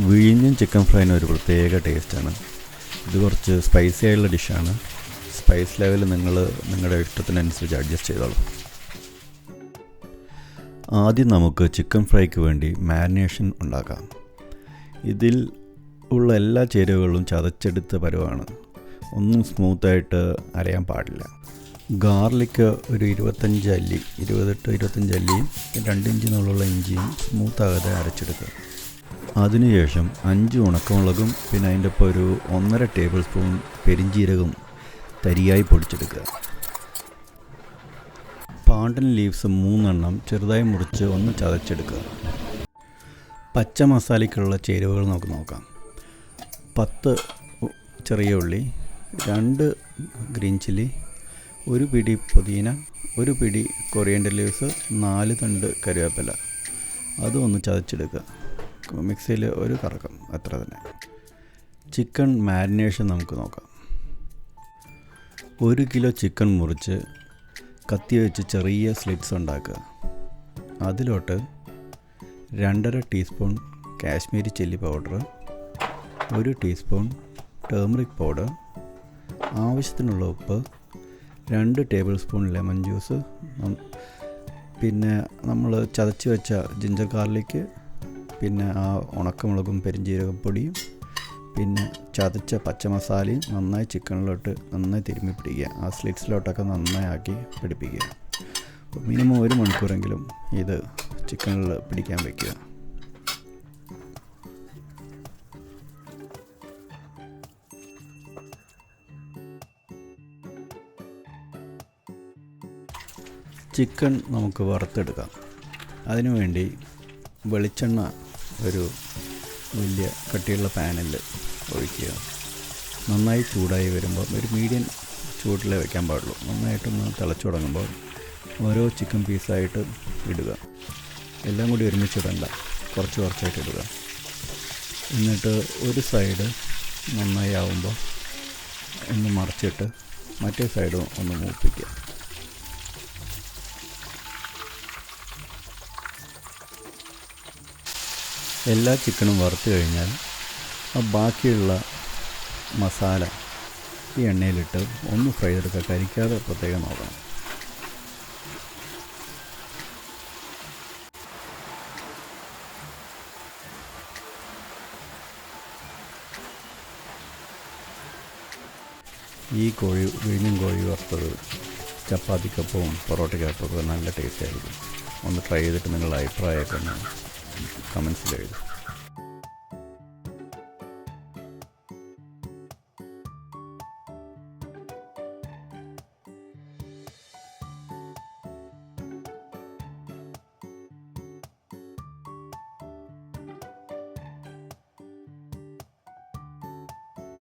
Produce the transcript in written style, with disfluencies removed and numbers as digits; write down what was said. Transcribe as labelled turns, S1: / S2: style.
S1: വിഴിഞ്ഞൻ chicken ഫ്രൈന് ഒരു പ്രത്യേക ടേസ്റ്റാണ്. ഇത് കുറച്ച് സ്പൈസി ആയിട്ടുള്ള ഡിഷാണ്. സ്പൈസ് ലെവൽ നിങ്ങളുടെ ഇഷ്ടത്തിനനുസരിച്ച് അഡ്ജസ്റ്റ് ചെയ്തോളൂ. ആദ്യം നമുക്ക് ചിക്കൻ ഫ്രൈക്ക് വേണ്ടി മാരിനേഷൻ ഉണ്ടാക്കാം. ഇതിൽ ഉള്ള എല്ലാ ചേരുവകളും ചതച്ചെടുത്ത പരുവാണ്. ഒന്നും സ്മൂത്തായിട്ട് അരയാൻ പാടില്ല. ഗാർലിക്ക് ഒരു 25 അല്ലി, 25 അല്ലിയും 2 ഇഞ്ച് നീളമുള്ള ഇഞ്ചിയും സ്മൂത്താകാതെ അരച്ചെടുക്കുക. അതിനുശേഷം 5 ഉണക്കമുളകും പിന്നെ അതിൻ്റെ ഒപ്പം ഒരു 1.5 ടേബിൾ സ്പൂൺ പെരിഞ്ജീരകം തരിയായി പൊടിച്ചെടുക്കുക. പാണ്ടൻ ലീവ്സ് 3 എണ്ണം ചെറുതായി മുറിച്ച് ഒന്ന് ചതച്ചെടുക്കുക. പച്ച മസാലയ്ക്കുള്ള ചേരുവകൾ നമുക്ക് നോക്കാം. 10 ചെറിയ ഉള്ളി, 2 ഗ്രീൻ ചില്ലി, 1 പിടി പുതിന, 1 പിടി കൊറിയൻഡർ ലീവ്സ്, 4 തണ്ട് കറിവേപ്പില. അതും ഒന്ന് ചതച്ചെടുക്കുക. മിക്സിയിൽ ഒരു കറക്കം, അത്ര തന്നെ. ചിക്കൻ മാരിനേഷൻ നമുക്ക് നോക്കാം. 1 കിലോ ചിക്കൻ മുറിച്ച് കത്തി വെച്ച് ചെറിയ സ്ലിറ്റ്സ് ഉണ്ടാക്കുക. അതിലോട്ട് 2.5 teaspoon Kashmiri chilli powder, 1 teaspoon turmeric powder, ആവശ്യത്തിനുള്ള ഉപ്പ്, 2 ടേബിൾ സ്പൂൺ ലെമൺ ജ്യൂസ്, പിന്നെ നമ്മൾ ചതച്ച് വെച്ച ജിഞ്ചർ ഗാർലിക്ക്, പിന്നെ ആ ഉണക്കമുളകും പെരിഞ്ജീരകം പൊടിയും, പിന്നെ ചതച്ച പച്ചമസാലയും നന്നായി ചിക്കനിലോട്ട് നന്നായി തിരുമ്മി പിടിക്കുക. ആ സ്ലിറ്റ്സിലോട്ടൊക്കെ നന്നായി ആക്കി പിടിപ്പിക്കുക. മിനിമം 1 മണിക്കൂറെങ്കിലും ഇത് ചിക്കനിൽ പിടിക്കാൻ വയ്ക്കുക. ചിക്കൻ നമുക്ക് വറുത്തെടുക്കാം. അതിനുവേണ്ടി വെളിച്ചെണ്ണ ഒരു വലിയ കട്ടിയുള്ള പാനിൽ ഒഴിക്കുക. നന്നായി ചൂടായി വരുമ്പോൾ ഒരു മീഡിയം ചൂടിലേ വയ്ക്കാൻ പാടുള്ളൂ. നന്നായിട്ടൊന്ന് തിളച്ചു തുടങ്ങുമ്പോൾ ഓരോ ചിക്കൻ പീസായിട്ട് ഇടുക. എല്ലാം കൂടി ഒരുമിച്ചിടണ്ട, കുറച്ച് കുറച്ചായിട്ട് ഇടുക. എന്നിട്ട് ഒരു സൈഡ് നന്നായി ആവുമ്പോൾ ഒന്ന് മറിച്ചിട്ട് മറ്റേ സൈഡും ഒന്ന് മൂപ്പിക്കുക. എല്ലാ ചിക്കനും വറുത്ത് കഴിഞ്ഞാൽ ബാക്കിയുള്ള മസാല ഈ എണ്ണയിലിട്ട് ഒന്ന് ഫ്രൈ ചെയ്തെടുക്കുക. കരിക്കാതെ പ്രത്യേകം നോക്കണം. ഈ വിഴിഞ്ഞൻ കോഴി വറുത്തത് ചപ്പാത്തിക്കൊപ്പവും പൊറോട്ടയ്ക്കൊപ്പമൊക്കെ നല്ല ടേസ്റ്റ് ആയിരിക്കും. ഒന്ന് ട്രൈ ചെയ്തിട്ട് നിങ്ങളുടെ അഭിപ്രായമൊക്കെ ഒന്ന് കമൻസിൽ എഴുതും.